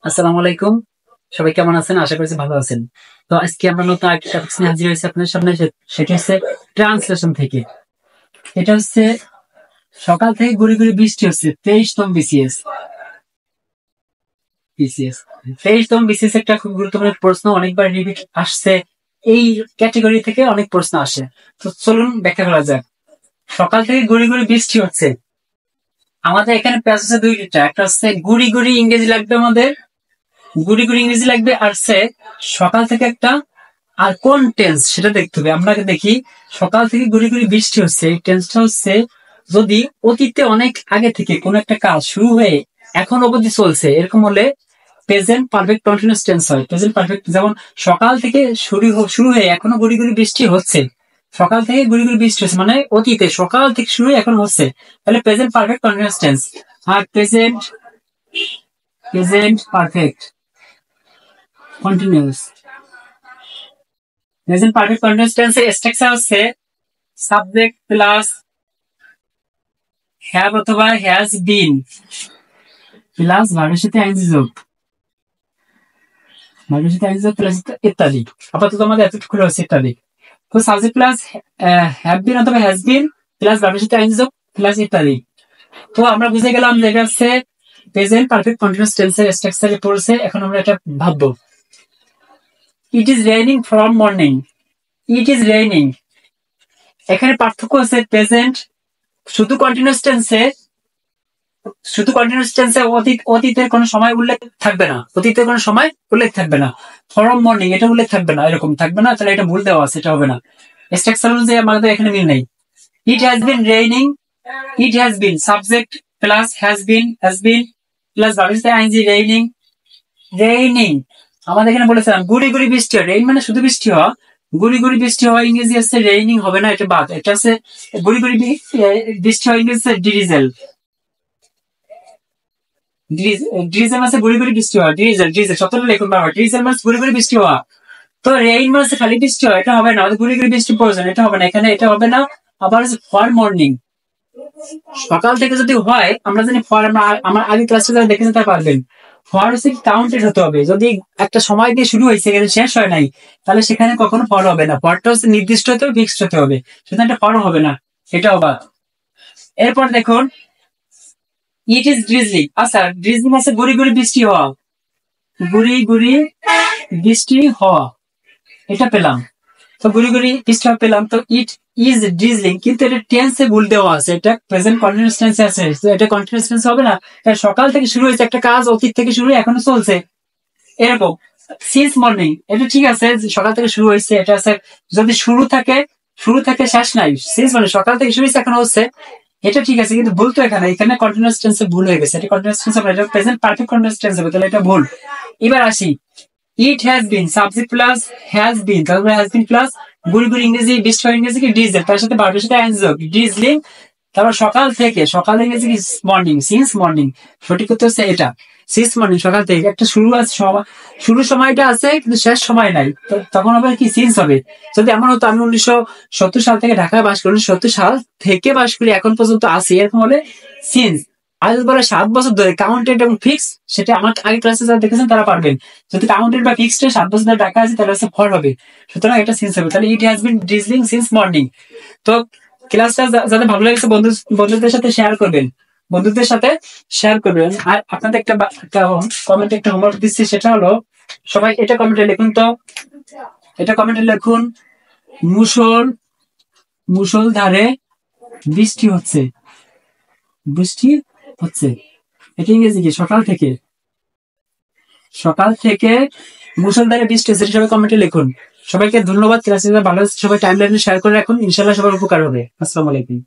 আসসালামু আলাইকুম। সবাই কেমন আছেন? আশা করছি ভালো আছেন। তো আজকে আমরা নতুন একটা টপিক নিয়ে হাজির হয়েছি আপনাদের সামনে। সেটা হচ্ছে ট্রান্সলেশন থেকে। এটা হচ্ছে সকাল থেকে গুড়ি গুড়ি বৃষ্টি হচ্ছে 23তম বিসিএস। বিসিএস 23তম বিসিএস একটা খুব গুরুত্বপূর্ণ প্রশ্ন, অনেকবার রিপিট আসছে। এই ক্যাটেগরি থেকে অনেক প্রশ্ন আসে। তো চলুন ব্যাখ্যা করা যাক। সকাল থেকে গুড়ি গুড়ি বৃষ্টি হচ্ছে, আমাদের এখানে প্যাচ হচ্ছে দুইটা। একটা হচ্ছে গুড়ি গুড়ি ইংরেজি লাগবে আমাদের, গুড়ি গুড়ি ইংরেজি লাগবে। আর সে সকাল থেকে একটা, আর কোন টেন্স সেটা দেখতে হবে। আমরা দেখি সকাল থেকে গুড়ি গুড়ি বৃষ্টি হচ্ছে, এই টেন্সটা হচ্ছে যদি অতীতে অনেক আগে থেকে কোন একটা কাজ শুরু হয়ে এখন অবধি চলছে, এরকম হলে প্রেজেন্ট পারফেক্ট কন্টিনিউয়াস টেন্স হয়। প্রেজেন্ট পারফেক্ট, যেমন সকাল থেকে শুরু হয়ে এখনো গুড়ি গুড়ি বৃষ্টি হচ্ছে। সকাল থেকে গুড়ি গুড়ি বৃষ্টি হচ্ছে মানে অতীতে সকাল থেকে শুরু হয়ে এখন হচ্ছে, তাহলে প্রেজেন্ট পারফেক্ট কন্টিনিউয়াস টেন্স। আর present present perfect continuous, present perfect continuous টেন্সের স্ট্রাকচার হচ্ছে সাবজেক্ট প্লাস হ্যাভ অথবা হ্যাজ বিন প্লাস ভার্বের সাথে আইএনজি যোগ, ভার্বের সাথে আইএনজি যোগ প্লাস ইত্যাদি। আপাতত আমাদের এতটুকু হচ্ছে ইত্যাদি। তো সাবজেক্ট প্লাস হ্যাভ বিন অথবা হ্যাজ বিন প্লাস ভার্বের সাথে আইএনজি যোগ প্লাস ইত্যাদি। তো আমরা বুঝে গেলাম যে এটা হচ্ছে প্রেজেন্ট পারফেক্ট কন্টিনিউয়াস টেন্সের স্ট্রাকচারে পড়ছে। এখন আমরা এটা ভাববো। It is raining from morning. It is raining, এখানে পার্থক্য হচ্ছে প্রেজেন্ট শুধু কন্টিনিউয়াস টেন্সে, অতীতের কোনো সময় উল্লেখ থাকবে না, অতীতের কোনো সময় উল্লেখ থাকবে না। ফরম মর্নিং এটা উল্লেখ থাকবে না, এরকম থাকবে না, তাহলে এটা ভুল দেওয়া আছে, এটা হবে না। স্ট্রাকচার অনুযায়ী আমাদের এখানে মিল নেই। It has been raining, it has been subject plus has been plus আইনজি রেইনিং। রেইনিং আমাদের এখানে বলেছিলাম গুড়ি গুড়ি বৃষ্টি হয়, রেইন মানে শুধু বৃষ্টি হওয়া, গুড়ি গুড়ি বৃষ্টি হওয়া ইংরেজি হচ্ছে রেইনিং, হবে না, এটা বাদ। এটা হচ্ছে গুড়ি গুড়ি বৃষ্টি হয় ইংরেজি হচ্ছে ডিরিজেল। ড্রিজেল মানে গুড়ি গুড়ি বৃষ্টি হওয়া, ড্রিজেল ড্রিজেল শব্দটা লিখুন বারবার। ড্রিজেল মানে গুড়ি গুড়ি বৃষ্টি হওয়া। তো রেইন মানে খালি বৃষ্টি হয়, এটা হবে না, আমাদের গুড়ি গুড়ি বৃষ্টি প্রয়োজন, এটা হবে না, এখানে এটা হবে না। আবার হচ্ছে ফর মর্নিং, সকাল থেকে যদি হয়, আমরা জানি ফর, আমরা আমার আগে ক্লাসে যারা দেখেছেন তারা পারবেন। ফর হচ্ছে কাউন্টেড হতে হবে, যদি একটা সময় দিয়ে শুরু হয়েছে কিন্তু শেষ হয় নাই, তাহলে সেখানে কখনো ফর হবে না। ফরটা হচ্ছে নির্দিষ্ট হতে হবে, ফিক্সড হতে হবে, সুতরাং এটা ফর হবে না, এটাও বাদ। এরপর দেখুন ইট ইজ ড্রিজলিং। আচ্ছা, ড্রিজলিং আছে গুড়ি গুড়ি বৃষ্টি হওয়া, গুড়ি গুড়ি বৃষ্টি হওয়া, এটা পেলাম। তো গুড়ি গুড়ি বৃষ্টি হওয়া পেলাম। তো ইট ইজ ড্রিজলিং, কিন্তু এটা টেন্সে ভুল দেওয়া আছে, এটা প্রেজেন্ট কন্টিনিউয়াস টেন্সে আছে, তো এটা কন্টিনিউয়াস টেন্স হবে না। এটা সকাল থেকে শুরু হয়েছে একটা কাজ, অতীত থেকে শুরু হয়ে এখনো চলছে, এরকম। সিন্স মর্নিং এটা ঠিক আছে, সকাল থেকে শুরু হয়েছে, এটা আছে যদি শুরু থাকে শেষ নাই, সিন্স মানে সকাল থেকে শুরু হয়েছে এখন হচ্ছে, এটা ঠিক আছে, কিন্তু ভুল তো এখানে, এখানে কন্টিনিউয়াস টেন্সে ভুল হয়ে গেছে, এটা কন্টিনিউয়াস টেন্স হবে, এটা প্রেজেন্ট পারফেক্ট কন্টিনিউয়াস টেন্স হবে, তাহলে এটা ভুল। এবার আসি, ইট has been subject plus has বিন, তারপরে হ্যাজ বিন প্লাস গুড়ি গুড়ি ইংরেজি বৃষ্টি হয় ইংরেজি কি ডিজেল, তার সাথে ভার্বের সাথে আইএনজি যোগ, ডিজলিং। তারপর সকাল থেকে, সকাল ইংরেজি কি মর্নিং, সিন্স মর্নিং, সঠিক উত্তর হচ্ছে এটা, সিন্স মর্নিং। সকাল থেকে একটা শুরু আছে, শুরু সময়টা আছে কিন্তু শেষ সময় নাই, তখন আবার কি সিন্স হবে। যদি এমন হতো আমি 1970 সাল থেকে ঢাকায় বাস করি, 1970 সাল থেকে বাস করি এখন পর্যন্ত আছি, এরকম হলে সিন্স। আজ বলে 7 বছর ধরে কাউন্টেড এবং ফিক্স, সেটা আমার আগে ক্লাসে যারা দেখেছেন তারা পারবেন। যদি কাউন্টেড বা ফিক্সড 7 বছর ধরে ঢাকা আছে, তাহলে হচ্ছে ফর হবে, সুতরাং এটা সিন্স হবে। তাহলে ইট has been drizzling since morning. তো ক্লাসটা যাদের ভালো লেগেছে বন্ধুদের সাথে শেয়ার করবেন, বন্ধুদের সাথে শেয়ার করবেন। আর আপনাদের একটা কমেন্টে একটা হোমওয়ার্ক দিচ্ছি, সেটা হলো সবাই এটা কমেন্টে লিখুন। তো এটা কমেন্টে লিখুন, মুষলধারে বৃষ্টি হচ্ছে, বৃষ্টি হচ্ছে, এটা ইংরেজি কি? সকাল থেকে মুষলধারে বৃষ্টি হচ্ছে, সবাই কমেন্টে লিখুন। সবাইকে ধন্যবাদ, ক্লাসে ভালো সবাই টাইম লাইনে শেয়ার করে রাখুন, ইনশাল্লাহ সবার উপকার হবে। আসসালামু আলাইকুম।